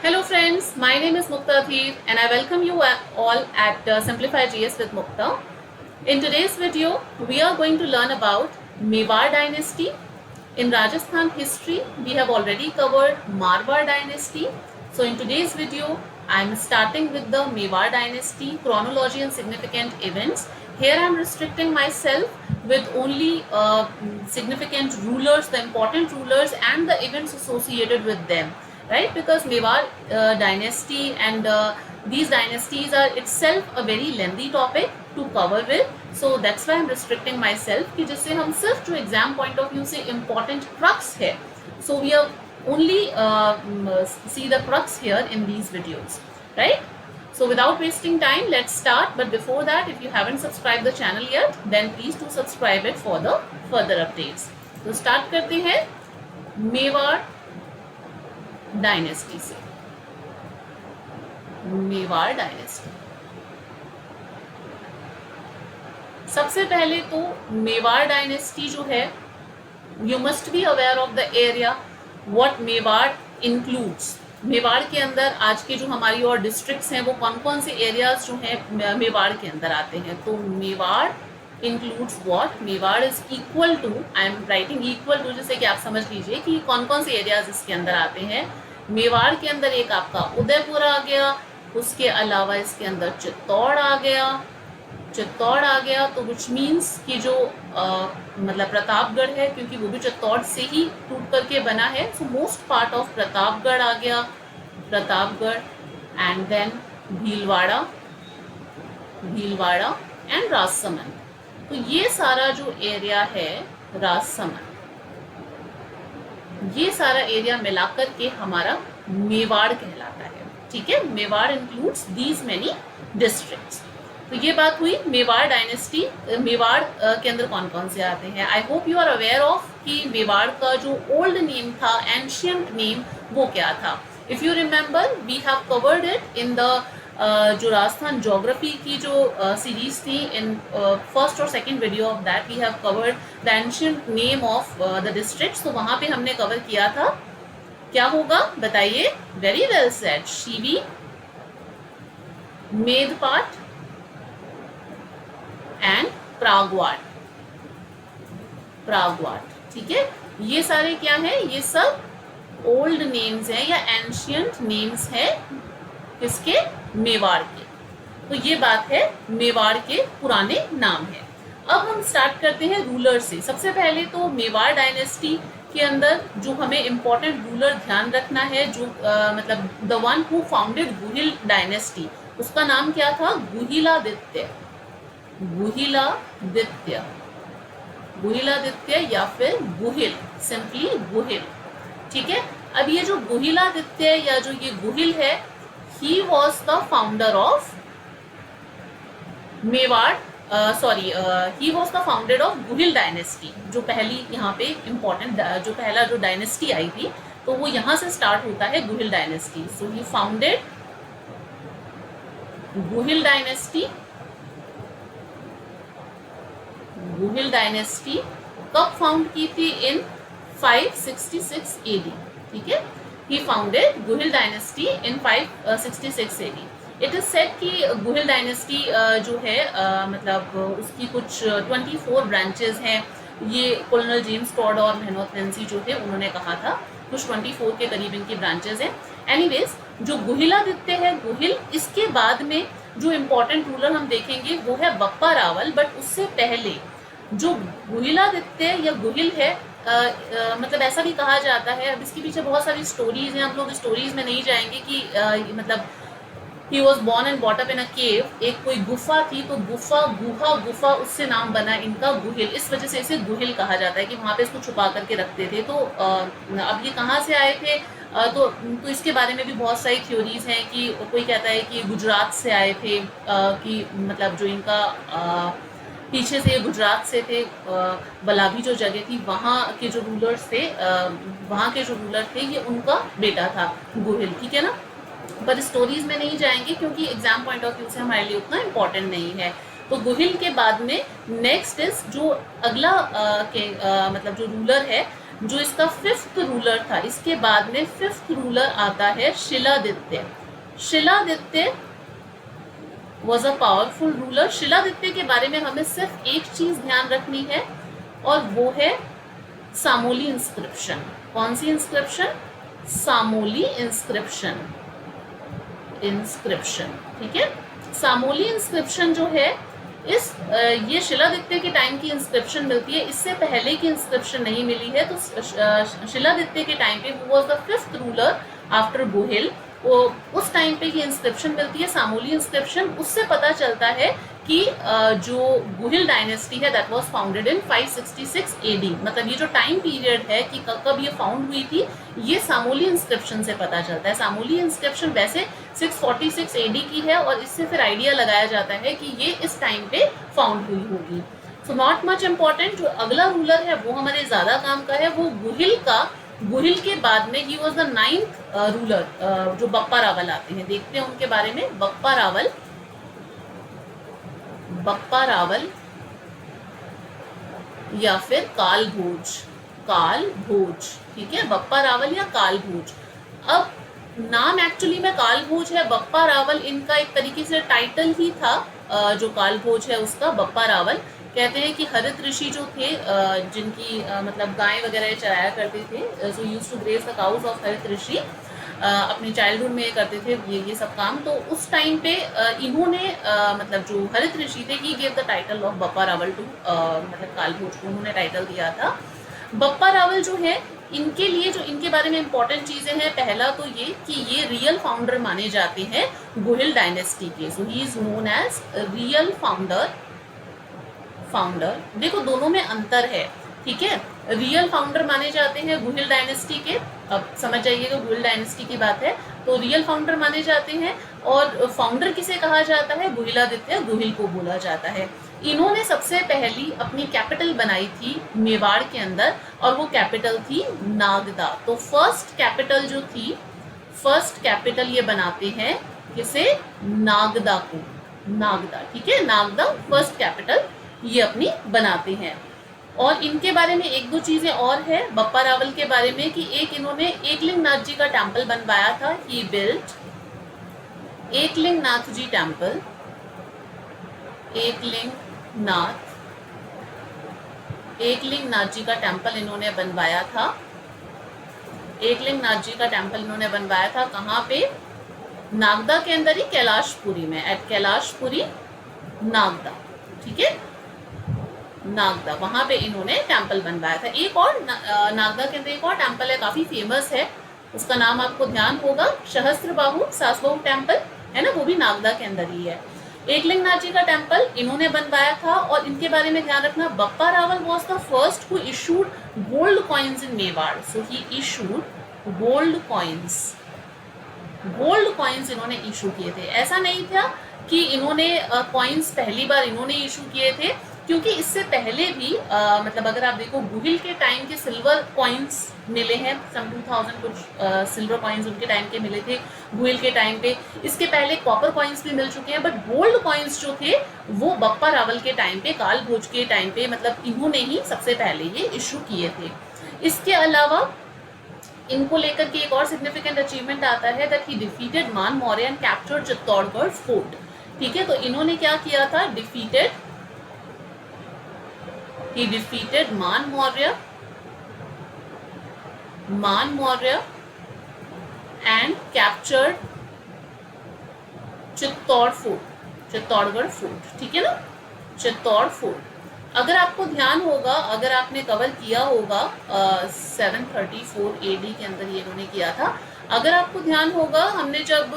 Hello friends, my name is Mukta Athir and I welcome you all at Simplify GS with Mukta. In today's video, we are going to learn about Mewar dynasty. In Rajasthan history, we have already covered Marwar dynasty. So in today's video, I am starting with the Mewar dynasty, chronology and significant events. Here I am restricting myself with only significant rulers, the important rulers and the events associated with them. Right, because Mewar dynasty and these dynasties are itself a very lengthy topic to cover with, so that's why I'm restricting myself कि जिससे हम सिर्फ जो exam point of view से important crux है, so we are only see the crux here in these videos, right? So without wasting time, let's start. But before that, if you haven't subscribed the channel yet, then please do subscribe it for the further updates. तो start करते हैं Mewar dynasty से। Mewar dynasty, सबसे पहले तो Mewar dynasty जो है, you must be aware of the area what Mewar includes. Mewar के अंदर आज के जो हमारी और डिस्ट्रिक्ट्स हैं वो कौन कौन से एरियाज जो हैं मेवाड़ के अंदर आते हैं। तो Mewar includes what, Mewar is equal to, I am writing equal to जिससे कि आप समझ लीजिए कि कौन कौन से एरियाज इसके अंदर आते हैं। मेवाड़ के अंदर एक आपका उदयपुर आ गया, उसके अलावा इसके अंदर चित्तौड़ आ गया, तो विच मीन्स कि जो मतलब प्रतापगढ़ है, क्योंकि वो भी चित्तौड़ से ही टूट करके बना है, so most part of Pratapgarh आ गया, Pratapgarh and then Bhilwara and Rajsamand. तो ये सारा जो एरिया है राजसमंद, ये सारा एरिया मिलाकर के हमारा मेवाड़ कहलाता है। ठीक है, Mewar includes these many districts. तो ये बात हुई मेवाड़ डायनेस्टी। मेवाड़ के अंदर कौन कौन से आते हैं। I hope you are aware of कि मेवाड़ का जो ओल्ड नेम था, एंशियंट नेम, वो क्या था। If you remember, we have covered it in the जो राजस्थान ज्योग्राफी की जो सीरीज थी, इन फर्स्ट और second video of that we have covered the ancient name of the districts. तो वहां पे हमने कवर किया था, क्या होगा बताइए। Very well said, Shivi, Medpat and Pragvat. ठीक है, ये सारे क्या है, ये सब ओल्ड नेम्स हैं या एंशियंट नेम्स हैं किसके, मेवाड़ के। तो ये बात है, मेवाड़ के पुराने नाम है। अब हम स्टार्ट करते हैं रूलर से। सबसे पहले तो मेवाड़ डायनेस्टी के अंदर जो हमें इम्पोर्टेंट रूलर ध्यान रखना है, जो मतलब the one who founded Guhil dynasty, उसका नाम क्या था, गुहिलादित्य या फिर गुहिल, सिंपली गुहिल। ठीक है, अब ये जो गुहिलादित्य या जो ये गुहिल है, he was the founder of Mewar, he was the founder of Guhil dynasty. जो पहली यहाँ पे इम्पोर्टेंट जो पहला जो डायनेस्टी आई थी, तो वो यहाँ से स्टार्ट होता है, Guhil dynasty. So he founded Guhil dynasty. Guhil dynasty कब फाउंड की थी, इन 566 AD। ठीक है, he founded Guhil dynasty in 566 AD। It is said कि गुहिल डायनेस्टी जो है मतलब उसकी कुछ 24 ब्रांचेस हैं। ये कॉलोनल जेम्स टॉड और मेहनत नैन्सी जो है उन्होंने कहा था, कुछ 24 के करीब इनकी ब्रांचेस हैं। एनीवेज, जो गुहिलादित्य है गुहिल, इसके बाद में जो इम्पोर्टेंट रूलर हम देखेंगे वो है बप्पा रावल। बट उससे पहले जो गुहिलादित्य या गुहिल है, मतलब ऐसा भी कहा जाता है, अब इसके पीछे बहुत सारी स्टोरीज हैं, हम लोग स्टोरीज में नहीं जाएंगे कि मतलब he was born and brought up in a cave, एक कोई गुफा थी, तो गुफा उससे नाम बना इनका गुहिल। इस वजह से इसे गुहिल कहा जाता है कि वहाँ पे इसको छुपा करके रखते थे। तो अब ये कहाँ से आए थे, तो इसके बारे में भी बहुत सारी थ्योरीज हैं कि कोई कहता है कि गुजरात से आए थे, कि मतलब जो इनका पीछे से गुजरात से थे, बलाभी जो जगह थी वहाँ के जो रूलर्स थे, ये उनका बेटा था गुहिल। ठीक है ना, पर स्टोरीज में नहीं जाएंगे क्योंकि एग्जाम पॉइंट ऑफ व्यू से हमारे लिए उतना इम्पोर्टेंट नहीं है। तो गुहिल के बाद में नेक्स्ट इज जो अगला मतलब जो रूलर है जो इसका 5th रूलर था, इसके बाद में 5th रूलर आता है Shiladitya. Shiladitya was a powerful ruler. Shiladitya के बारे में हमें सिर्फ एक चीज ध्यान रखनी है और वो है सामोली इंस्क्रिप्शन। कौन सी इंस्क्रिप्शन? सामोली इंस्क्रिप्शन। ठीक है। सामोली इंस्क्रिप्शन जो है ये शिलादित्य के टाइम की इंस्क्रिप्शन मिलती है, इससे पहले की इंस्क्रिप्शन नहीं मिली है। तो शिलादित्य के टाइम पे वो was the 5th ruler after Guhil, वो उस टाइम पे ये इंस्क्रिप्शन मिलती है, सामोली इंस्क्रिप्शन। उससे पता चलता है कि जो गुहिल डायनेस्टी है that was founded in 566 AD. मतलब ये जो टाइम पीरियड है कि कब ये फाउंड हुई थी, ये सामोली इंस्क्रिप्शन से पता चलता है। सामोली इंस्क्रिप्शन वैसे 646 एडी की है और इससे फिर आइडिया लगाया जाता है कि ये इस टाइम पे फाउंड हुई होगी। So not much important. जो अगला रूलर है वो हमारे ज्यादा काम का है, वो गुहिल के बाद में ही वॉज द 9th रूलर, जो बप्पा रावल आते हैं। देखते हैं उनके बारे में। बप्पा रावल या फिर काल भोज। ठीक है, बप्पा रावल या काल भोज। अब नाम एक्चुअली में काल भोज है, बप्पा रावल इनका एक तरीके से टाइटल ही था। जो काल भोज है उसका बप्पा रावल। कहते हैं कि हरित ऋषि जो थे, जिनकी मतलब गाय वगैरह चराया करते थे, so used to graze the cows of Harit Rishi, अपने चाइल्डहुड में करते थे ये सब काम। तो उस टाइम पे इन्होंने मतलब जो हरित ऋषि थे, he gave the title of Bappa Rawal to मतलब काल भोज को उन्होंने टाइटल दिया था। बप्पा रावल जो है, इनके लिए जो इनके बारे में इंपॉर्टेंट चीजें हैं, पहला तो ये कि ये रियल फाउंडर माने जाते हैं गुहिल डायनेस्टी के। So he is known as real founder. देखो दोनों में अंतर है, ठीक है। रियल फाउंडर माने जाते हैं गुहिल डायनेस्टी के। अब समझ जाइएगा, गुहिल डायनेस्टी की बात है तो रियल फाउंडर माने जाते हैं। और फाउंडर किसे कहा जाता है? गुहिलादित्य गुहिल को बोला जाता है। इन्होंने सबसे पहली अपनी कैपिटल बनाई थी मेवाड़ के अंदर, और वो कैपिटल थी नागदा। तो फर्स्ट कैपिटल ये बनाते हैं किसे? नागदा को। नागदा, ठीक है, नागदा फर्स्ट कैपिटल ये अपनी बनाते हैं। और इनके बारे में एक दो चीजें और है बप्पा रावल के बारे में, कि एक इन्होंने एकलिंगनाथ जी का टेम्पल बनवाया था। ही बिल्ट एकलिंगनाथ जी टेम्पल। एकलिंगनाथ जी का टेम्पल इन्होंने बनवाया था। एकलिंगनाथ जी का टेम्पल इन्होंने बनवाया था कहाँ पे? नागदा के अंदर ही, कैलाशपुरी में, एट कैलाशपुरी नागदा। ठीक है, नागदा, वहां पे इन्होंने टेम्पल बनवाया था। एक और नागदा के अंदर एक और टेम्पल है, काफी फेमस है, उसका नाम आपको ध्यान होगा, सहस्त्रबाहु सासबाहु टेम्पल है ना, वो भी नागदा के अंदर ही है। एकलिंगनाथ जी का टेम्पल इन्होंने बनवाया था। और इनके बारे में ध्यान रखना, Bappa Rawal was the first who issued gold coins in Mewar. So he issued gold coins इन्होंने इशू किए थे। ऐसा नहीं था कि इन्होंने कॉइन्स पहली बार इन्होंने इशू किए थे, क्योंकि इससे पहले भी मतलब अगर आप देखो गुहिल के टाइम के सिल्वर कॉइन्स मिले हैं, सम 2000 कुछ सिल्वर कॉइन्स उनके टाइम के मिले थे गुहिल के टाइम पे। इसके पहले कॉपर कॉइन्स भी मिल चुके हैं, बट गोल्ड कॉइन्स जो थे वो बप्पा रावल के टाइम पे, काल भोज के टाइम पे, मतलब इन्होंने ही सबसे पहले ये इशू किए थे। इसके अलावा इनको लेकर के एक और सिग्निफिकेंट अचीवमेंट आता है दैट ही डिफीटेड मान Maurya and captured Chittorgarh fort. ठीक है, तो इन्होंने क्या किया था? He defeated मान Maurya and captured Chittorgarh fort. ठीक है ना, चित्तौड़ फोर्ट। अगर आपको ध्यान होगा, अगर आपने कवर किया होगा 734 AD के अंदर ये इन्होंने किया था। अगर आपको ध्यान होगा, हमने जब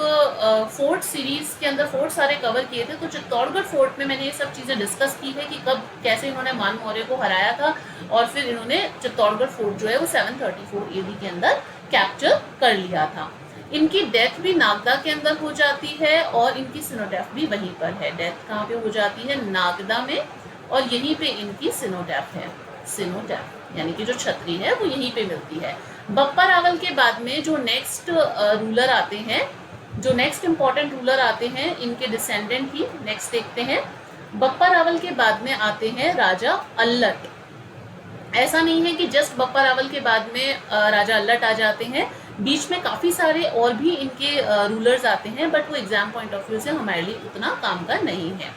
फोर्ट सीरीज के अंदर फोर्ट सारे कवर किए थे, तो चित्तौड़गढ़ फोर्ट में मैंने ये सब चीज़ें डिस्कस की है कि कब कैसे इन्होंने मान मौर्य को हराया था, और फिर इन्होंने चित्तौड़गढ़ फोर्ट जो है वो 734 AD के अंदर कैप्चर कर लिया था। इनकी डेथ भी नागदा के अंदर हो जाती है, और इनकी सिनोडेथ भी वहीं पर है। डेथ कहाँ पे हो जाती है? नागदा में, और यहीं पे इनकी सिनोडेथ है। सिनोडेथ यानी कि जो छतरी है वो यहीं पे मिलती है। बप्पा रावल के बाद में जो नेक्स्ट रूलर आते हैं, जो नेक्स्ट इंपॉर्टेंट रूलर आते हैं, इनके डिसेंडेंट ही नेक्स्ट देखते हैं। बप्पा रावल के बाद में आते हैं राजा अल्लट। ऐसा नहीं है कि जस्ट बप्पा रावल के बाद में राजा अल्लट आ जाते हैं, बीच में काफ़ी सारे और भी इनके रूलर्स आते हैं, बट वो एग्जाम पॉइंट ऑफ व्यू से हमारे लिए उतना काम का नहीं है,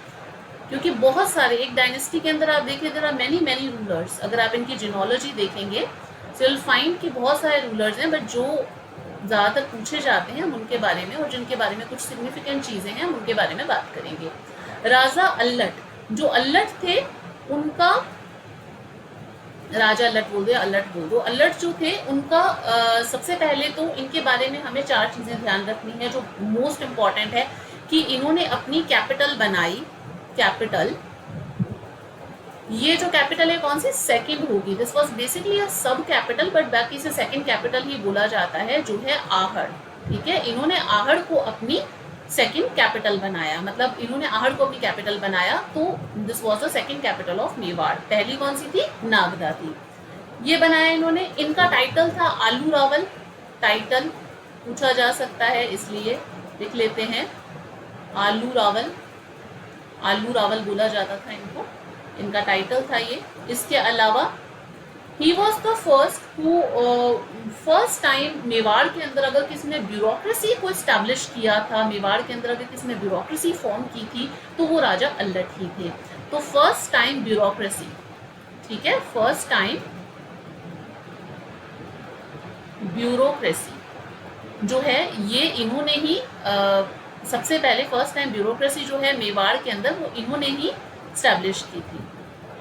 क्योंकि बहुत सारे एक डायनेस्टी के अंदर आप देखिए there are many many rulers. अगर आप इनकी जिनोलॉजी देखेंगे सो विल फाइंड कि बहुत सारे रूलर्स हैं, बट जो ज़्यादातर पूछे जाते हैं हम उनके बारे में, और जिनके बारे में कुछ सिग्निफिकेंट चीज़ें हैं हम उनके बारे में बात करेंगे। राजा अल्लट, जो अल्लट थे उनका, राजा अल्लट बोल दो या अल्लट बोल दो, अल्लट जो थे उनका सबसे पहले तो इनके बारे में हमें 4 चीज़ें ध्यान रखनी है जो मोस्ट इम्पॉर्टेंट है, कि इन्होंने अपनी कैपिटल बनाई। कैपिटल, ये जो कैपिटल है कौन सी, सेकंड होगी। दिस वाज बेसिकली अ सब कैपिटल, बट बाकी से सेकंड कैपिटल ही बोला जाता है, जो है आहड़। ठीक है, इन्होंने आहड़ को अपनी सेकंड कैपिटल बनाया, मतलब इन्होंने आहड़ को अपनी कैपिटल बनाया, तो this was the second capital of Mewar. पहली कौन सी थी, नागदा थी। ये बनाया इन्होंने। इनका टाइटल था आलू रावल। टाइटल पूछा जा सकता है, इसलिए लिख लेते हैं आलू रावल। आलू रावल बोला जाता था इनको, इनका टाइटल था ये। इसके अलावा ही was the first who, first time Mewar के अंदर अगर किसी ने ब्यूरोक्रेसी को इस्टेब्लिश किया था, मेवाड़ के अंदर अगर किसी ने ब्यूरोक्रेसी फॉर्म की थी, तो वो राजा अल्लट ही थे। तो फर्स्ट टाइम ब्यूरोक्रेसी, ठीक है, फर्स्ट टाइम ब्यूरोक्रेसी जो है ये इन्होंने ही सबसे पहले फर्स्ट टाइम ब्यूरोक्रेसी जो है मेवाड़ के अंदर वो इन्होंने ही स्टैब्लिश की थी।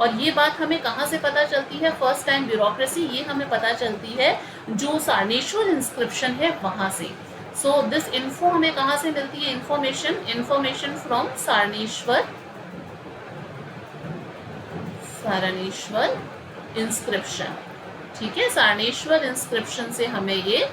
और ये बात हमें कहाँ से पता चलती है, फर्स्ट टाइम ब्यूरोक्रेसी, ये हमें पता चलती है जो सारनेश्वर इंस्क्रिप्शन है वहाँ से। सो दिस इन्फो हमें कहाँ से मिलती है, इंफॉर्मेशन फ्रॉम सारनेश्वर इंस्क्रिप्शन। ठीक है, सारनेश्वर इंस्क्रिप्शन से हमें ये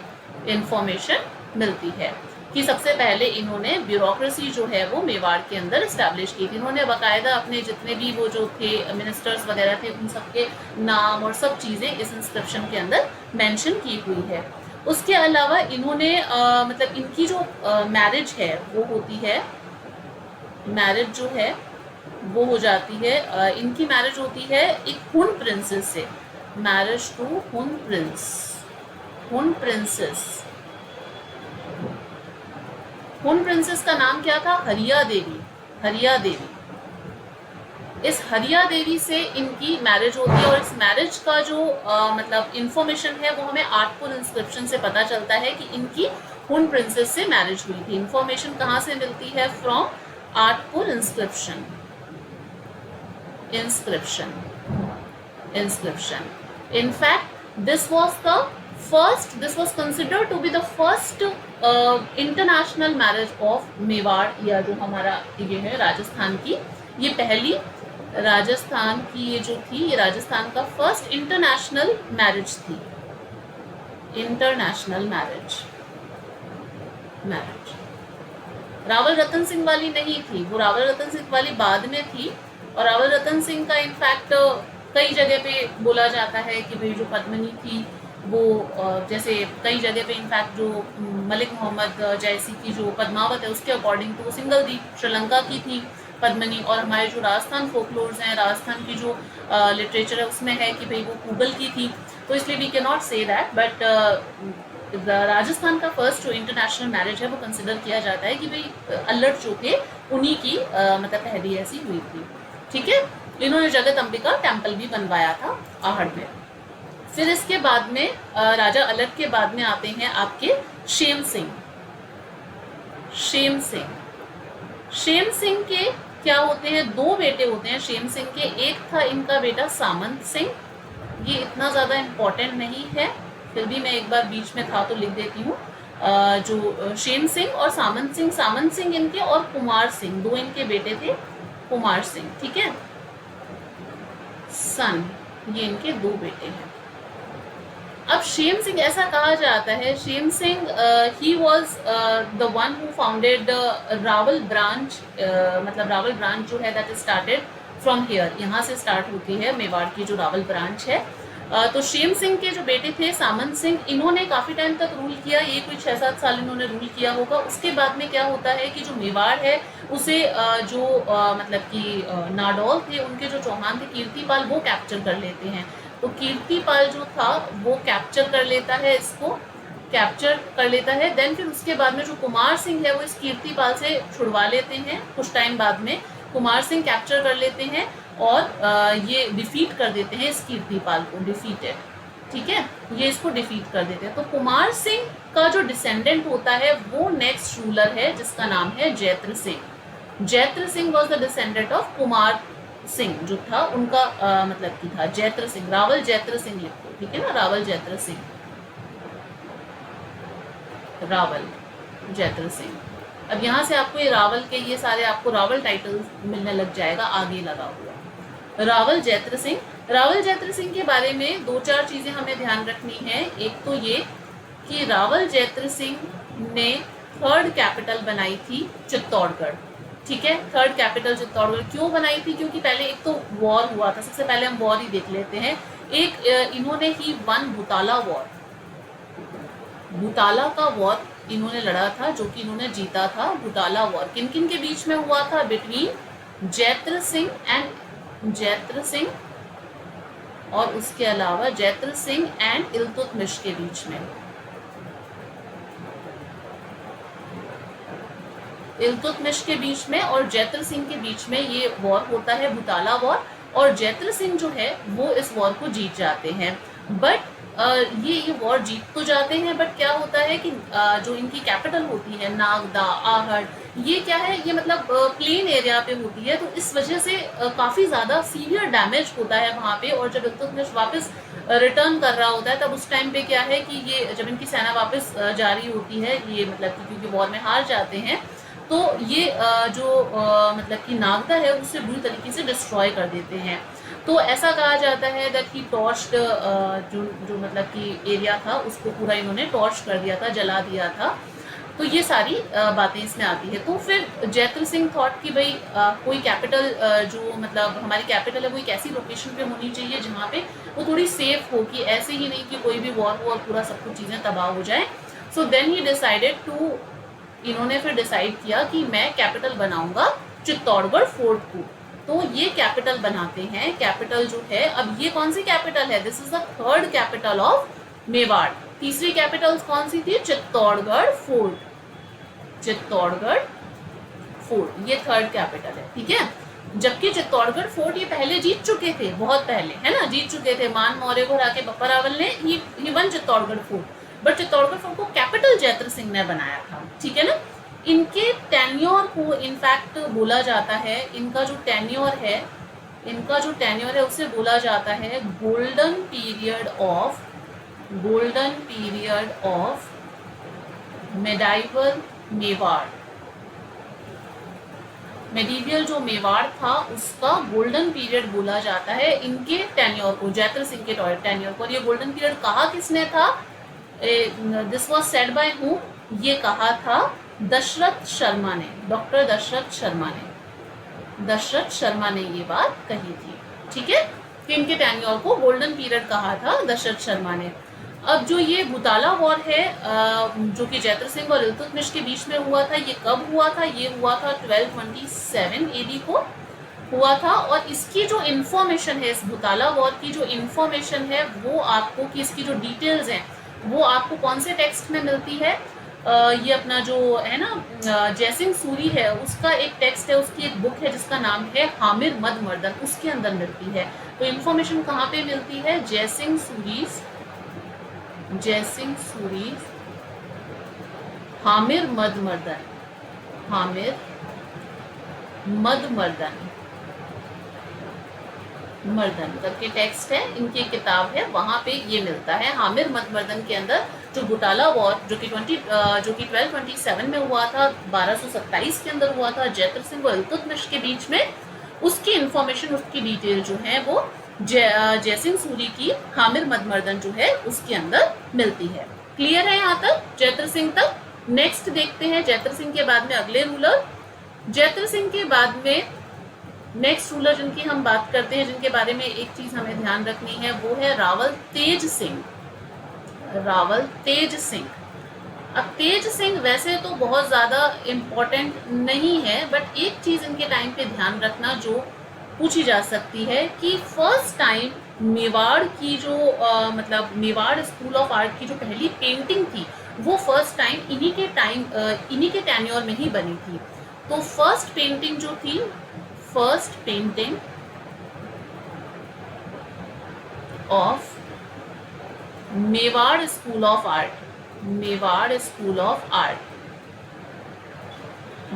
इंफॉर्मेशन मिलती है कि सबसे पहले इन्होंने ब्यूरोक्रेसी जो है वो मेवाड़ के अंदर इस्टेब्लिश की थी। इन्होंने बाकायदा अपने जितने भी वो जो थे मिनिस्टर्स वगैरह थे उन सबके नाम और सब चीज़ें इस इंस्क्रिप्शन के अंदर मेंशन की हुई है। उसके अलावा इन्होंने मतलब इनकी जो मैरिज है वो होती है, मैरिज जो है वो हो जाती है, इनकी मैरिज होती है एक हुन प्रिंसेस से। मैरिज टू हुन प्रिंसेस। हुन प्रिंसेस का नाम क्या था, हरिया देवी। हरिया देवी, इस हरिया देवी से इनकी मैरिज होती है। और इस मैरिज का जो मतलब इंफॉर्मेशन है वो हमें आठपुर इंस्क्रिप्शन से पता चलता है कि इनकी हुन प्रिंसेस से मैरिज हुई थी। इंफॉर्मेशन कहाँ से मिलती है, from Athpur inscription. In fact, this was considered to be the first international marriage of Mewar, या जो हमारा ये है राजस्थान की, ये पहली राजस्थान की ये जो थी, ये राजस्थान का फर्स्ट इंटरनेशनल मैरिज थी। इंटरनेशनल मैरिज रावल रतन सिंह वाली नहीं थी, वो रावल रतन सिंह वाली बाद में थी। और रावल रतन सिंह का इनफैक्ट कई जगह पे बोला जाता है कि भाई जो पद्मिनी थी वो जैसे कई जगह पे इनफैक्ट जो मलिक मोहम्मद जैसी की जो पद्मावत है उसके अकॉर्डिंग तो वो सिंगल थी, श्रीलंका की थी पद्मिनी। और हमारे जो राजस्थान फोकलोर्स हैं, राजस्थान की जो लिटरेचर है उसमें है कि भाई वो मुगल की थी, तो इसलिए we can not say that. But Rajasthan का फर्स्ट जो इंटरनेशनल मैरिज है वो कंसिडर किया जाता है कि भाई अल्लट जो थे उन्हीं की मतलब पहली ऐसी हुई थी। ठीक है, इन्होंने जगत अंबिका टेम्पल भी बनवाया था आहड़ में। फिर इसके बाद में राजा अल्लट के बाद में आते हैं आपके शेम सिंह के क्या होते हैं, 2 बेटे होते हैं शेम सिंह के। एक था इनका बेटा सामंत सिंह, ये इतना ज़्यादा इम्पोर्टेंट नहीं है, फिर भी मैं एक बार बीच में था तो लिख देती हूँ। जो शेम सिंह और सामंत सिंह इनके, और कुमार सिंह, 2 इनके बेटे थे, कुमार सिंह। ठीक है, सन, ये इनके 2 बेटे हैं। अब शेम सिंह, ऐसा कहा जाता है Shem Singh he was the one who founded Rawal branch, मतलब रावल ब्रांच जो है दैट स्टार्टेड फ्रॉम हियर, यहाँ से स्टार्ट होती है मेवाड़ की जो रावल ब्रांच है। तो शेम सिंह के जो बेटे थे सामंत सिंह, इन्होंने काफ़ी टाइम तक रूल किया, ये कोई 6-7 साल इन्होंने रूल किया होगा। उसके बाद में क्या होता है कि जो मेवाड़ है उसे जो मतलब कि नाडौल थे, उनके जो चौहान थे कीर्तिपाल, वो कैप्चर कर लेते हैं। तो कीर्तिपाल जो था वो कैप्चर कर लेता है, इसको कैप्चर कर लेता है। देन फिर उसके बाद में जो कुमार सिंह है वो इस कीर्तिपाल से छुड़वा लेते हैं। कुछ टाइम बाद में कुमार सिंह कैप्चर कर लेते हैं और ये डिफीट कर देते हैं इस कीर्तिपाल को, डिफीटेड, ठीक है, ये इसको डिफीट कर देते हैं। तो कुमार सिंह का जो डिसेंडेंट होता है वो नेक्स्ट रूलर है जिसका नाम है Jaitra Singh. Jaitra Singh was the descendant of Kumar Singh जो था उनका मतलब की था जैत्र सिंह, रावल जैत्र सिंह लिखो, ठीक है ना, रावल जैत्र सिंह, रावल जैत्र सिंह। अब यहाँ से आपको ये रावल के ये सारे आपको रावल टाइटल मिलने लग जाएगा आगे लगा हुआ। रावल जैत्र सिंह, रावल जैत्र सिंह के बारे में 2-4 चीजें हमें ध्यान रखनी है। एक तो ये कि रावल जैत्र सिंह ने 3rd कैपिटल बनाई थी चित्तौड़गढ़, ठीक है, 3rd कैपिटल चित्तौड़गढ़ क्यों बनाई थी? क्योंकि पहले एक तो वॉर हुआ था, सबसे पहले हम वॉर ही देख लेते हैं। एक इन्होंने ही वन भूताला वॉर, भूताला का वॉर इन्होंने लड़ा था जो कि इन्होंने जीता था। भूताला वॉर किन किन के बीच में हुआ था? बिटवीन जैत्र सिंह एंड जैत्र सिंह और उसके अलावा जैत्र सिंह एंड इल्तुतमिश के बीच में, इल्तुतमिश के बीच में और जैत्र सिंह के बीच में ये वॉर होता है, भूताला वॉर। और जैत्र सिंह जो है वो इस वॉर को जीत जाते हैं। बट ये वॉर जीत तो जाते हैं, बट क्या होता है कि जो इनकी कैपिटल होती है नागदा, आहट, ये क्या है, ये मतलब प्लेन एरिया पे होती है, तो इस वजह से काफ़ी ज़्यादा सीवियर डैमेज होता है वहाँ पे। और जब इल्तुतमिश वापस रिटर्न कर रहा होता है तब उस टाइम पे क्या है कि ये जब इनकी सेना वापस जा रही होती है, ये मतलब कि क्योंकि वॉर में हार जाते हैं, तो ये जो मतलब कि नागदा है उससे बुरी तरीके से डिस्ट्रॉय कर देते हैं। तो ऐसा कहा जाता है दैट ही टॉर्च्ड जो मतलब कि एरिया था उसको पूरा इन्होंने टॉर्च कर दिया था, जला दिया था। तो ये सारी बातें इसमें आती है। तो फिर जैत्र सिंह थॉट कि भाई कोई कैपिटल जो मतलब हमारी कैपिटल है वो एक ऐसी लोकेशन पे होनी चाहिए जहाँ पे वो थोड़ी सेफ हो, कि ऐसे ही नहीं कि कोई भी वॉर हो और पूरा सब कुछ चीज़ें तबाह हो जाए। So then he decided to, इन्होंने फिर डिसाइड किया कि मैं कैपिटल बनाऊंगा चित्तौड़गढ़ फोर्ट को। तो ये कैपिटल बनाते हैं। कैपिटल जो है, अब ये कौन सी कैपिटल है? This is the 3rd capital of Mewar. तीसरी कैपिटल कौन सी थी? चित्तौड़गढ़ फोर्ट, चित्तौड़गढ़ फोर्ट ये 3rd कैपिटल है, ठीक है। जबकि चित्तौड़गढ़ फोर्ट ये पहले जीत चुके थे, बहुत पहले, है ना, जीत चुके थे। मान मौर्य को हरा के बप्पा रावल ने ही won Chittorgarh fort, but Chittorgarh fort को कैपिटल जैत्र सिंह ने बनाया था, ठीक है ना। इनके टेन्योर को इनफैक्ट बोला जाता है, इनका जो टेन्योर है, इनका जो टेन्योर है उसे बोला जाता है golden period of, golden period of medieval Mewar. Medieval जो मेवाड़ था उसका गोल्डन पीरियड बोला जाता है इनके टेन्योर को, जैत्र सिंह के टेन्योर को। और ये गोल्डन पीरियड कहा किसने था? This was said bye whom? ये कहा था दशरथ शर्मा ने, डॉक्टर दशरथ शर्मा ने, दशरथ शर्मा ने ये बात कही थी, ठीक है, कि इनके टेन्योर को गोल्डन पीरियड कहा था दशरथ शर्मा ने। अब जो ये भूताला वॉर है जो कि जैत्र सिंह और इल्तुतमिश के बीच में हुआ था, ये कब हुआ था? ये हुआ था 1227 AD को हुआ था। और इसकी जो इन्फॉर्मेशन है, इस भूताला वॉर की जो इन्फॉर्मेशन है वो आपको, कि इसकी जो डिटेल्स हैं वो आपको कौन से टेक्स्ट में मिलती है? ये अपना जो है ना जयसिंह सूरी है उसका एक टेक्स्ट है, उसकी एक बुक है जिसका नाम है हामिर मद मर्दन, उसके अंदर मिलती है। तो इन्फॉर्मेशन कहाँ पे मिलती है? जयसिंह सूरीज, जयसिंह सूरीज हामिर मद मर्दन, हामिर मद मर्दन, मर्दन करके टेक्स्ट है, इनकी किताब है, वहाँ पे ये मिलता है। हामिर मद मर्दन के अंदर जो भूताला वॉर जो कि 1227 में हुआ था, 1227 के अंदर हुआ था जैत्र सिंह और इल्तुतमिश के बीच में, उसकी इन्फॉर्मेशन, उसकी डिटेल जो है वो जयसिंह सूरी की हामिर मद मर्दन जो है उसके अंदर मिलती है। क्लियर है यहाँ तक, जैत्र सिंह तक? नेक्स्ट देखते हैं जैत्र सिंह के बाद में अगले रूलर। जैत्र सिंह के बाद में नेक्स्ट रूलर जिनकी हम बात करते हैं, जिनके बारे में एक चीज हमें ध्यान रखनी है, वो है रावल तेज सिंह, रावल तेज सिंह। अब तेज सिंह वैसे तो बहुत ज़्यादा इम्पोर्टेंट नहीं है, बट एक चीज़ इनके टाइम पे ध्यान रखना जो पूछी जा सकती है कि फर्स्ट टाइम मेवाड़ की जो मतलब मेवाड़ स्कूल ऑफ आर्ट की जो पहली पेंटिंग थी वो फर्स्ट टाइम इन्हीं के टेन्योर में ही बनी थी। तो फर्स्ट पेंटिंग जो थी, first painting of Mewar school of art, Mewar school of art,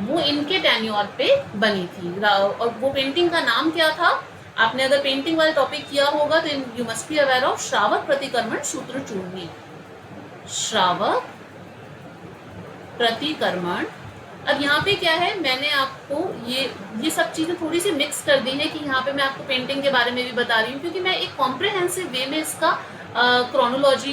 वो इनके टेन्योर पे बनी थी। और वो पेंटिंग का नाम क्या था? आपने अगर पेंटिंग वाला टॉपिक किया होगा तो you must be aware of श्रावक प्रतिक्रमण सूत्र चूर्णी। श्रावक प्रतिक्रमण। अब यहाँ पे क्या है, मैंने आपको ये सब चीजें थोड़ी सी मिक्स कर दी है कि यहाँ पे मैं आपको पेंटिंग के बारे में भी बता रही हूँ, क्योंकि मैं एक कॉम्प्रिहेंसिव वे में इसका क्रोनोलॉजी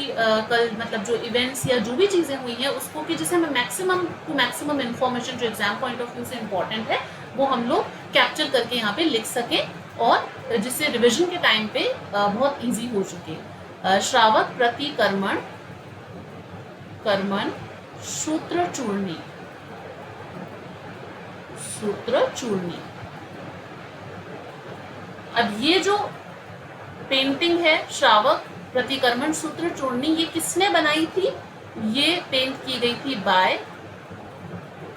कल मतलब जो इवेंट्स या जो भी चीज़ें हुई हैं उसको कि जिसे हमें मैक्सिमम टू मैक्सिमम इन्फॉर्मेशन जो एग्जाम पॉइंट ऑफ व्यू से इम्पॉर्टेंट है वो हम लोग कैप्चर करके यहाँ पे लिख सकें और जिससे रिविजन के टाइम पे बहुत ईजी हो चुके। श्रावक प्रतिक्रमण कर्मण सूत्र चूर्णी, सूत्र चूर्णी। अब ये जो पेंटिंग है श्रावक प्रतिक्रमण सूत्र चूर्णी, ये किसने बनाई थी? ये पेंट की गई थी बाय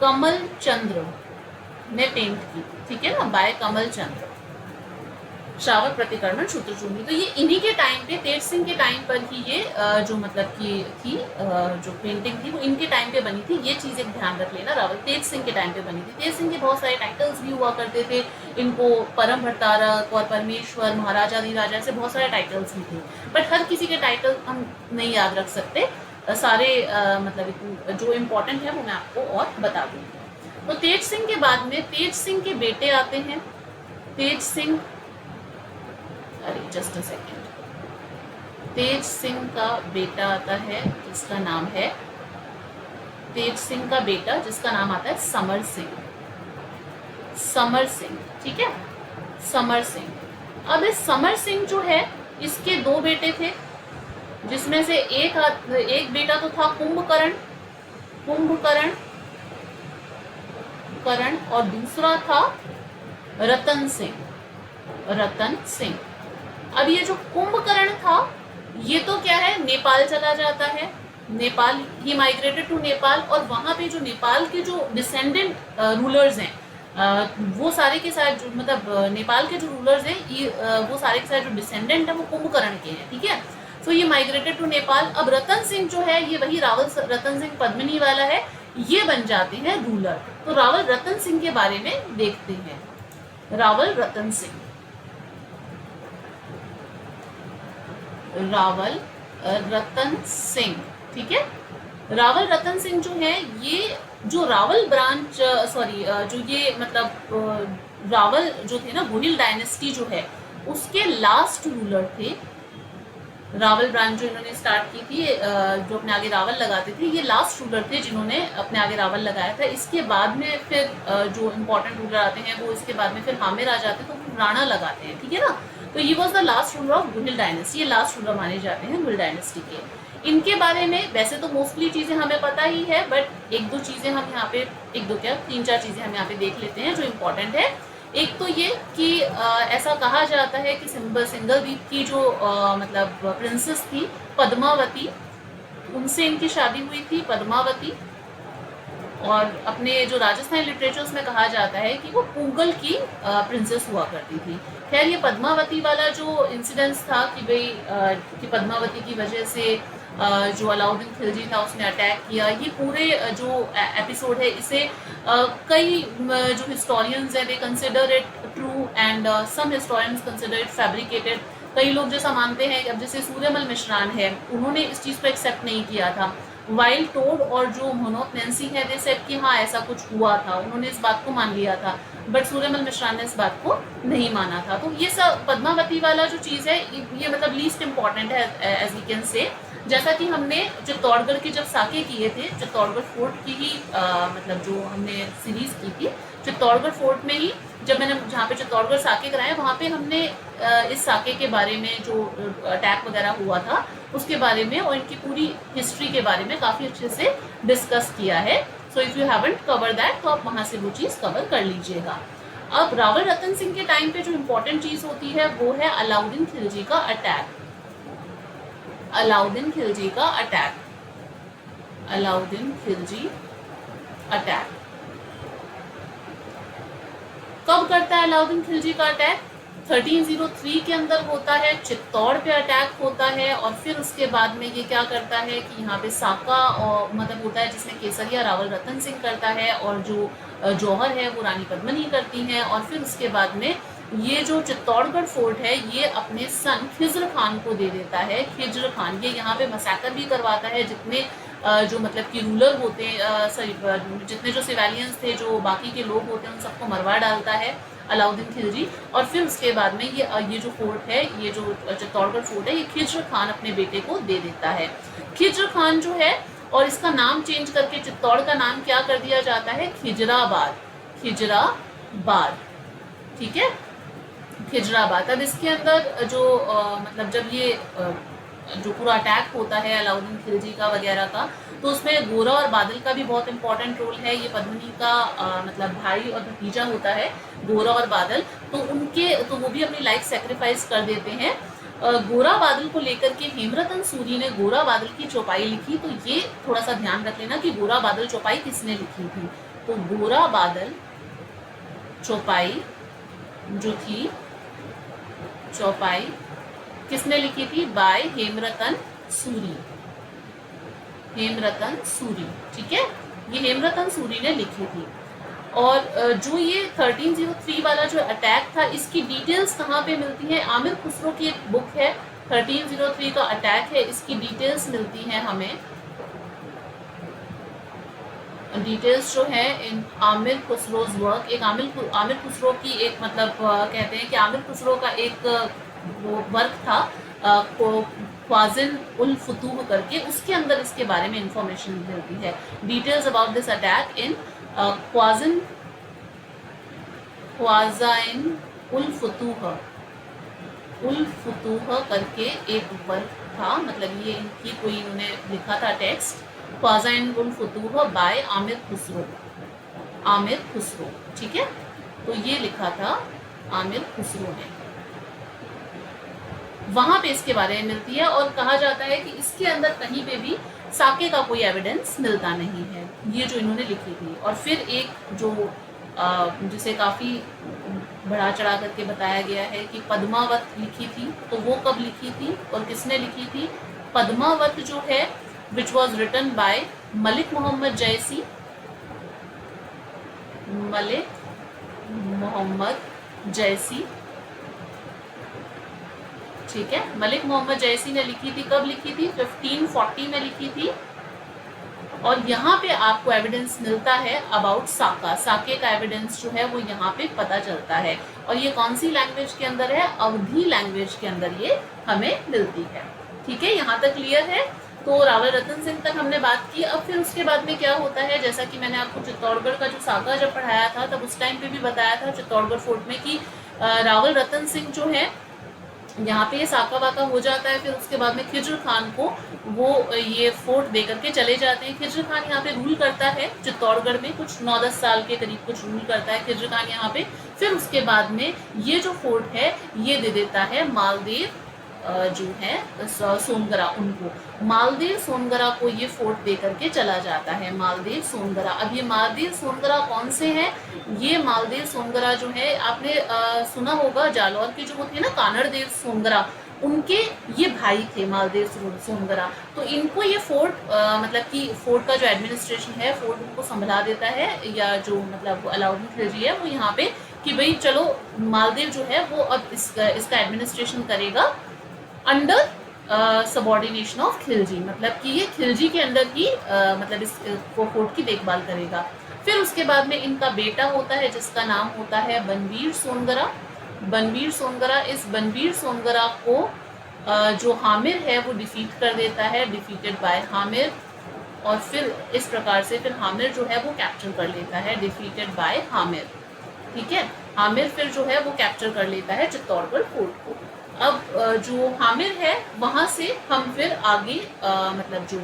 कमल चंद्र ने पेंट की, ठीक है ना, बाय कमल चंद्र। श्रावक प्रतिक्रमण सूत्र चूर्णी, तो ये इन्हीं के टाइम पे, तेज सिंह के टाइम पर ही ये जो मतलब की थी जो पेंटिंग थी वो इनके टाइम पे बनी थी। ये चीज़ एक ध्यान रख लेना, रावल तेज सिंह के टाइम पे बनी थी। तेज सिंह के बहुत सारे टाइटल्स भी हुआ करते थे, इनको परम भट्टारक और परमेश्वर, महाराजा धीराजा, ऐसे बहुत सारे टाइटल्स भी थे, बट हर किसी के टाइटल हम नहीं याद रख सकते। सारे मतलब जो इम्पोर्टेंट है वो मैं आपको और बता दूँगी। तो तेज सिंह के बाद में तेज सिंह के बेटे आते हैं। तेज सिंह, अरे जस्ट अ सेकेंड, तेज सिंह का बेटा आता है जिसका नाम है, तेज सिंह का बेटा जिसका नाम आता है समर सिंह, समर सिंह, ठीक है, समर सिंह। अब इस समर सिंह जो है इसके दो बेटे थे, जिसमें से एक बेटा तो था कुंभकर्ण, कुंभकर्ण करण, और दूसरा था रतन सिंह, रतन सिंह। अब ये जो कुंभकर्ण था ये तो क्या है, नेपाल चला जाता है, नेपाल, ही माइग्रेटेड टू नेपाल, और वहाँ पे जो नेपाल के जो डिसेंडेंट रूलर्स हैं वो सारे के सारे जो मतलब नेपाल के जो रूलर्स हैं वो सारे के सारे जो डिसेंडेंट हैं वो कुंभकर्ण के हैं, ठीक है। सो ये माइग्रेटेड टू नेपाल। अब रतन सिंह जो है ये वही रावल रतन सिंह पद्मिनी वाला है, ये बन जाते हैं रूलर। तो रावल रतन सिंह के बारे में देखते हैं। रावल रतन सिंह, रावल रतन सिंह, ठीक है। रावल रतन सिंह जो है ये जो रावल ब्रांच जो ये मतलब रावल जो थे ना, गोहिल डायनेस्टी जो है उसके लास्ट रूलर थे। रावल ब्रांच जो इन्होंने स्टार्ट की थी, जो अपने आगे रावल लगाते थे, ये लास्ट रूलर थे जिन्होंने अपने आगे रावल लगाया था। इसके बाद में फिर जो इम्पोर्टेंट रूलर आते हैं वो इसके बाद में फिर हामिर आ जाते हैं, तो राणा लगाते हैं, ठीक है ना। तो ये was the last ruler of Guhil dynasty, ये लास्ट रूलर माने जाते हैं गुहिल डायनेस्टी के। इनके बारे में वैसे तो मोस्टली चीज़ें हमें पता ही है, बट एक दो चीज़ें हम यहाँ पे, एक दो क्या तीन चार चीज़ें हम यहाँ पे देख लेते हैं जो इम्पोर्टेंट है। एक तो ये कि ऐसा कहा जाता है कि सिंगल द्वीप की जो मतलब प्रिंसेस थी पद्मावती, उनसे इनकी शादी हुई थी, पद्मावती। और अपने जो राजस्थानी लिटरेचर्स में कहा जाता है कि वो पूगल की प्रिंसेस हुआ करती थी। खैर ये पद्मावती वाला जो इंसिडेंस था कि भाई कि पद्मावती की वजह से जो अलाउद्दीन खिलजी था उसने अटैक किया, ये पूरे जो एपिसोड है इसे कई जो हिस्टोरियंस हैं they consider it true and some historians consider it fabricated. कई लोग जैसा मानते हैं, अब जैसे सूर्यमल मिश्रान है, उन्होंने इस चीज़ को एक्सेप्ट नहीं किया था। वाइल्ड टोड और जो मोनोक नैन्सी है दे सेड कि हाँ ऐसा कुछ हुआ था, उन्होंने इस बात को मान लिया था, बट सूर्यमल मिश्रा ने इस बात को नहीं माना था। तो ये सब पद्मावती वाला जो चीज़ है ये मतलब लीस्ट इम्पॉर्टेंट है एज वी कैन से। जैसा कि हमने चित्तौड़गढ़ के जब साके किए थे, चित्तौड़गढ़ फोर्ट की ही मतलब जो हमने सीरीज की थी चित्तौड़गढ़ फोर्ट में ही, जब मैंने जहाँ पे चित्तौड़गढ़ साके कराए वहाँ पे हमने इस साके के बारे में जो अटैक वगैरह हुआ था उसके बारे में और इनकी पूरी हिस्ट्री के बारे में काफ़ी अच्छे से डिस्कस किया है। So if you haven't cover that तो आप वहाँ से वो चीज़ कवर कर लीजिएगा। अब रावल रतन सिंह के टाइम पे जो इम्पोर्टेंट चीज होती है वो है अलाउद्दीन खिलजी का अटैक। अलाउद्दीन खिलजी का अटैक, अलाउद्दीन खिलजी अटैक। कब करता है अलाउद्दीन खिलजी का अटैक? 1303 के अंदर होता है, चित्तौड़ पे अटैक होता है। और फिर उसके बाद में ये क्या करता है कि यहाँ पे साका और मतलब होता है जिसमें केसरिया रावल रतन सिंह करता है और जो जौहर है वो रानी पद्मिनी करती हैं। और फिर उसके बाद में ये जो चित्तौड़गढ़ फोर्ट है ये अपने सन खिज्र खान को दे देता है। खिज्र खान ये यहाँ पे मसैकर भी करवाता है, जितने जो मतलब कि रूलर होते हैं, सॉरी जितने जो सिविलियंस थे, जो बाकी के लोग होते हैं, उन सबको मरवा डालता है अलाउद्दीन खिलजी। और फिर उसके बाद में ये जो फोर्ट है, ये जो चित्तौड़गढ़ फोर्ट है, ये खिज्र खान अपने बेटे को दे देता है। खिज्र खान जो है, और इसका नाम चेंज करके चित्तौड़ का नाम क्या कर दिया जाता है? खिजराबाद। खिजराबाद, ठीक है, खिजराबाद। अब इसके अंदर जो मतलब जब ये जो पूरा अटैक होता है अलाउद्दीन खिलजी का वगैरह का, तो उसमें गोरा और बादल का भी बहुत इंपॉर्टेंट रोल है। ये पद्मिनी का मतलब भाई और भतीजा होता है, गोरा और बादल, तो वो भी अपनी लाइफ सेक्रीफाइस कर देते हैं। गोरा बादल को लेकर के हेमरतन सूरी ने गोरा बादल की चौपाई लिखी। तो ये थोड़ा सा ध्यान रख लेना कि गोरा बादल चौपाई किसने लिखी थी। तो गोरा बादल चौपाई जो थी, चौपाई किसने लिखी थी? बाय हेमरतन सूरी। हेमरतन सूरी, ठीक है, ये हेमरतन सूरी ने लिखी थी। और जो ये 1303 वाला जो अटैक था, इसकी डिटेल्स कहाँ पे मिलती हैं? आमिर खुसरो की एक बुक है 1303 का अटैक है, इसकी डिटेल्स मिलती हैं हमें। डिटेल्स जो है इन आमिर खुसरोज वर्क, एक आमिर खुसरो की एक मतलब कहते हैं कि आमिर खुसरो का एक वो वर्क था ख्वाजिन उल फुतूह करके, उसके अंदर इसके बारे में इंफॉर्मेशन मिलती है। Details about this attack in Khazain ul Futuh करके एक वर्क था, मतलब ये इनकी कोई इन्होंने लिखा था टेक्स्ट, ख्वाजिन उल फुतूह बाय आमिर खुसरो, ठीक है। तो ये लिखा था आमिर खुसरो ने, वहां पे इसके बारे में मिलती है। और कहा जाता है कि इसके अंदर कहीं पे भी साके का कोई एविडेंस मिलता नहीं है, ये जो इन्होंने लिखी थी। और फिर एक जो जिसे काफ़ी बढ़ा चढ़ा करके बताया गया है कि पद्मावत लिखी थी, तो वो कब लिखी थी और किसने लिखी थी? पद्मावत जो है which was written by Malik Mohammad जैसी, मलिक मोहम्मद जैसी, ठीक है, मलिक मोहम्मद जैसी ने लिखी थी। कब लिखी थी? 1540 में लिखी थी। और यहाँ पे आपको एविडेंस मिलता है अबाउट साका, साके का एविडेंस जो है वो यहाँ पे पता चलता है। और ये कौन सी लैंग्वेज के अंदर है? अवधी लैंग्वेज के अंदर ये हमें मिलती है, ठीक है, यहाँ तक क्लियर है। तो रावल रतन सिंह तक हमने बात की। अब फिर उसके बाद में क्या होता है, जैसा कि मैंने आपको चित्तौड़गढ़ का जो साका जब पढ़ाया था, तब उस टाइम पे भी बताया था चित्तौड़गढ़ फोर्ट में कि रावल रतन सिंह जो है यहाँ पे साका वाका हो जाता है। फिर उसके बाद में खिज्र खान को वो ये फोर्ट दे करके चले जाते हैं। खिज्र खान यहाँ पे रूल करता है चित्तौड़गढ़ में, कुछ 9-10 साल के करीब कुछ रूल करता है खिज्र खान यहाँ पे। फिर उसके बाद में ये जो फोर्ट है ये दे देता है मालदेव जो है सोनगरा, उनको मालदेव सोनगरा को ये फोर्ट दे करके चला जाता है। मालदेव सोनगरा, अब ये मालदेव सोनगरा कौन से हैं? ये मालदेव सोनगरा जो है आपने सुना होगा, जालौर के जो वो थे ना कानड़ देव सोनगरा, उनके ये भाई थे मालदेव सोनगरा। तो इनको ये फोर्ट मतलब कि फोर्ट का जो एडमिनिस्ट्रेशन है, फोर्ट उनको संभला देता है, या जो मतलब अलाउद्दीन खिलजी है वो यहाँ पे कि भाई चलो मालदेव जो है वो अब इसका एडमिनिस्ट्रेशन करेगा अंडर सबॉर्डिनेशन ऑफ खिलजी, मतलब कि ये खिलजी के अंदर ही मतलब इस फोर्ट की देखभाल करेगा। फिर उसके बाद में इनका बेटा होता है जिसका नाम होता है बनवीर सोनगरा। बनवीर सोनगरा, इस बनवीर सोनगरा को जो हामिर है वो डिफीट कर देता है, डिफीटेड बाय हामिर। और फिर इस प्रकार से फिर हामिर जो है वो कैप्चर कर लेता है, डिफीटेड बाय हामिर, ठीक है। हामिर फिर जो है वो कैप्चर कर लेता है चित्तौड़गढ़ फोर्ट को। अब जो हामिर है वहाँ से हम फिर आगे मतलब जो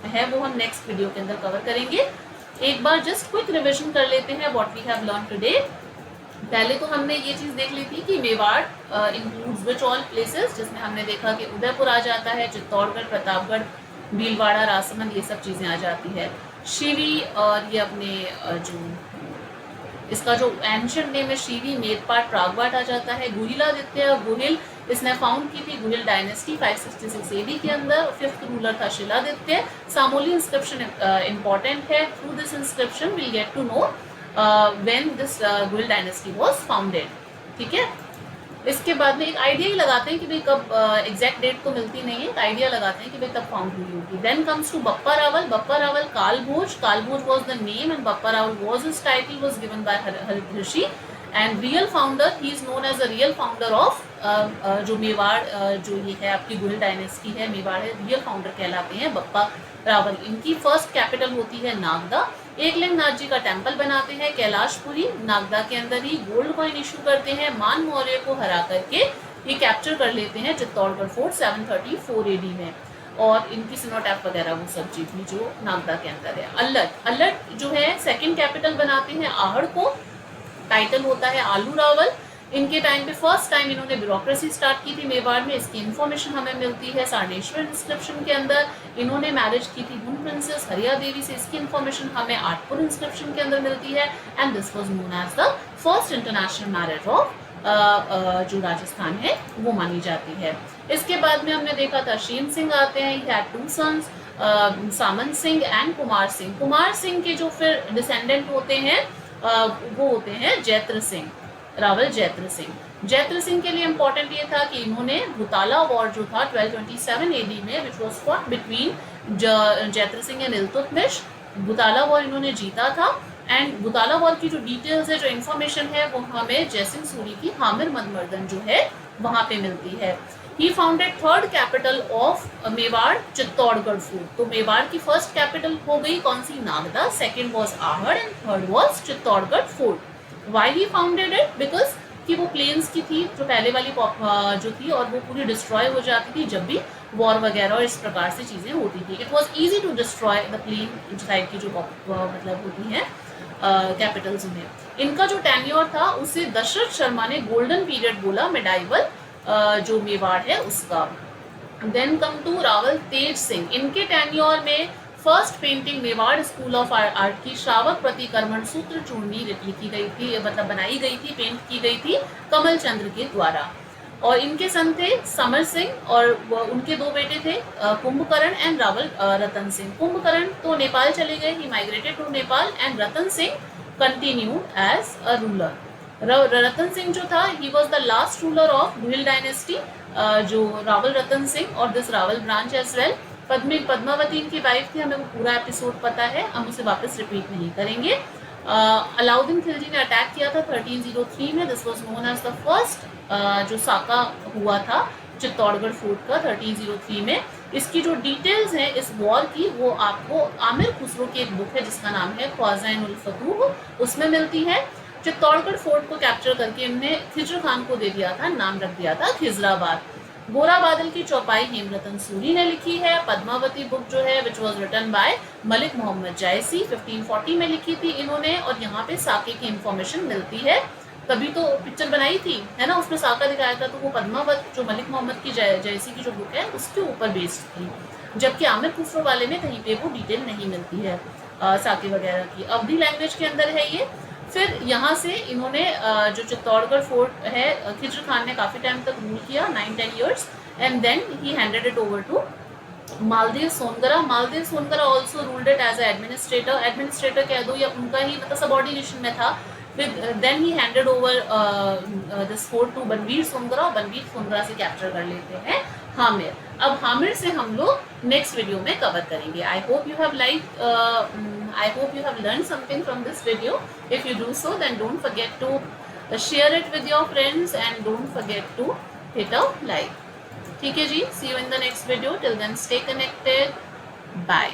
है वो हम नेक्स्ट वीडियो के अंदर कवर करेंगे। एक बार जस्ट क्विक रिविजन कर लेते हैं what we have learn today. पहले तो हमने ये चीज़ देख ली थी कि Mewar includes which all places, जिसमें हमने देखा कि उदयपुर आ जाता है, चित्तौड़गढ़, प्रतापगढ़, भीलवाड़ा, राजसमंद, ये सब चीज़ें आ जाती है। शिवी और ये अपने जो इसका जो एंशियंट नेम है शिवी, मेरपाट, प्रागवाट आ जाता है। गुहिलादित्य गुहिल, इसने फाउंड की थी गुहिल डायनेस्टी 566 एडी के अंदर। फिफ्थ रूलर था शिलादित्य। सामोली इंस्क्रिप्शन इंपॉर्टेंट है। Through this inscription will get to know when this Guhil dynasty was founded. ठीक है, इसके बाद में एक आइडिया ही लगाते हैं कि भाई कब, एग्जैक्ट डेट तो मिलती नहीं है, एक आइडिया लगाते हैं कि भाई कब फाउंड हुई होगी। Then comes to Bappa Rawal. Bappa Rawal Kalbhoj, Kalbhoj was the name and Bappa Rawal was his title, was given by Harit Rishi. And real founder, he is known as a real founder of जो मेवाड़, जो ये है आपकी गुहिल डायनेस्टी है, मेवाड़ है, रियल फाउंडर कहलाते हैं बप्पा रावल। इनकी फर्स्ट कैपिटल होती है नागदा। एकलिंग नाथ जी का टेम्पल बनाते हैं कैलाशपुरी, नागदा के अंदर ही। गोल्ड कॉइन इशू करते हैं, मान मौर्य को हरा करके ये कैप्चर कर लेते हैं चित्तौड़गढ़ फोर्ट 734 एडी में। और इनकी सिनोटैप वगैरह वो सब चीज भी जो नागदा के अंदर है। अल्लट, अल्लट जो है सेकंड कैपिटल बनाते हैं आहड़ को, टाइटल होता है आलू रावल। इनके टाइम पे फर्स्ट टाइम इन्होंने ब्यूरोक्रेसी स्टार्ट की थी मेवाड़ में, इसकी इन्फॉर्मेशन हमें मिलती है सारनेश्वर इंस्क्रिप्शन के अंदर। इन्होंने मैरिज की थी हुन प्रिंसेस हरिया देवी से, इसकी इन्फॉर्मेशन हमें आठपुर इंस्क्रिप्शन के अंदर मिलती है। And this was known as the first international marriage of जो राजस्थान है वो मानी जाती है। इसके बाद में हमने देखा था शीन सिंह आते हैं, he had two sons, Samant Singh and Kumar Singh. Kumar Singh के जो फिर डिसेंडेंट होते हैं वो होते हैं जैत्र सिंह, रावल जैत्र सिंह। जैत्र सिंह के लिए इंपॉर्टेंट ये था कि इन्होंने भुताला वॉर जो था 1227 एडी में, which was fought between Jaitra Singh and Iltutmish, Bhutala war इन्होंने जीता था। एंड भुताला वॉर की जो डिटेल्स है, जो इन्फॉर्मेशन है, वो हमें जयसिंह सूरी की हामिर मदमर्दन जो है वहां पे मिलती है। He founded third capital of Mewar, Chittorgarh fort. तो मेवाड़ की फर्स्ट कैपिटल हो गई कौन सी, Nagda, second was Ahar and third was Chittorgarh fort. Why he founded it? Because कि वो प्लेन्स की थी जो पहले वाली जो थी, और वो पूरी डिस्ट्रॉय हो जाती थी जब भी वॉर वगैरह और इस प्रकार से चीज़ें होती थी। It was easy to destroy the plain type की जो मतलब होती हैं कैपिटल्स में। इनका जो टेन्योर था उसे दशरथ शर्मा ने गोल्डन पीरियड बोला, मेडाइवल जो मेवाड़ है उसका। देन कम टू रावल तेज सिंह। इनके टेन्योर में first painting Mewar school of art की श्रावक प्रतिक्रमण सूत्र चूर्णी लिखी गई थी, मतलब बनाई गई थी, पेंट की गई थी कमल चंद्र के द्वारा। और इनके सन थे समर सिंह, और उनके दो बेटे थे कुंभकर्ण एंड रावल रतन सिंह। कुंभकर्ण तो नेपाल चले गए, he migrated to Nepal, and Ratan Singh continued as a ruler. Ratan Singh जो था, he was the last ruler of Guhil dynasty, जो रावल रतन सिंह और this Rawal branch as well. Padmavati इनकी वाइफ थी, हमें वो पूरा एपिसोड पता है, हम उसे वापस रिपीट नहीं करेंगे। अलाउद्दीन खिलजी ने अटैक किया था 1303 में। This was known as the first जो साका हुआ था चित्तौड़गढ़ फोर्ट का 1303 में। इसकी जो डिटेल्स हैं इस वॉर की, वो आपको आमिर खुसरो की एक बुक है जिसका नाम है ख्वाज़ाइन उल फतूह, उसमें मिलती है। चित्तौड़गढ़ फोर्ट को कैप्चर करके इन्होंने खिज्र खान को दे दिया था, नाम रख दिया था खिजराबाद। गोरा बादल की चौपाई हेमरतन सूरी ने लिखी है। पद्मावती बुक जो है which was written by Malik Muhammad Jayasi 1540 में लिखी थी इन्होंने, और यहाँ पे साके की इंफॉर्मेशन मिलती है। तभी तो पिक्चर बनाई थी, है ना, उसमें साका दिखाया था, तो वो पद्मावत जो मलिक मोहम्मद की जायसी की जो बुक है उसके ऊपर बेस्ड थी। जबकि आमिर खुसरो वाले में कहीं पे वो डिटेल नहीं मिलती है साके वगैरह की। अवधी लैंग्वेज के अंदर है ये। फिर यहाँ से इन्होंने जो चित्तौड़गढ़ फोर्ट है, खिज्र खान ने काफ़ी टाइम तक रूल किया, 9-10 years, and then he handed it over to Maldev Songara. Maldev Songara also ruled it as administrator, administrator कह दो या उनका ही मतलब सबऑर्डिनेशन में था। फिर then he handed over this fort to Banvir Songara, और बनवीर सोनगरा से कैप्चर कर लेते हैं हामिर। अब हामिर से हम लोग नेक्स्ट वीडियो में कवर करेंगे। आई hope you have I hope you have learned something from this video. If you do so, then don't forget to share it with your friends and don't forget to hit a like. ठीक है जी, see you in the next video. Till then, stay connected. Bye.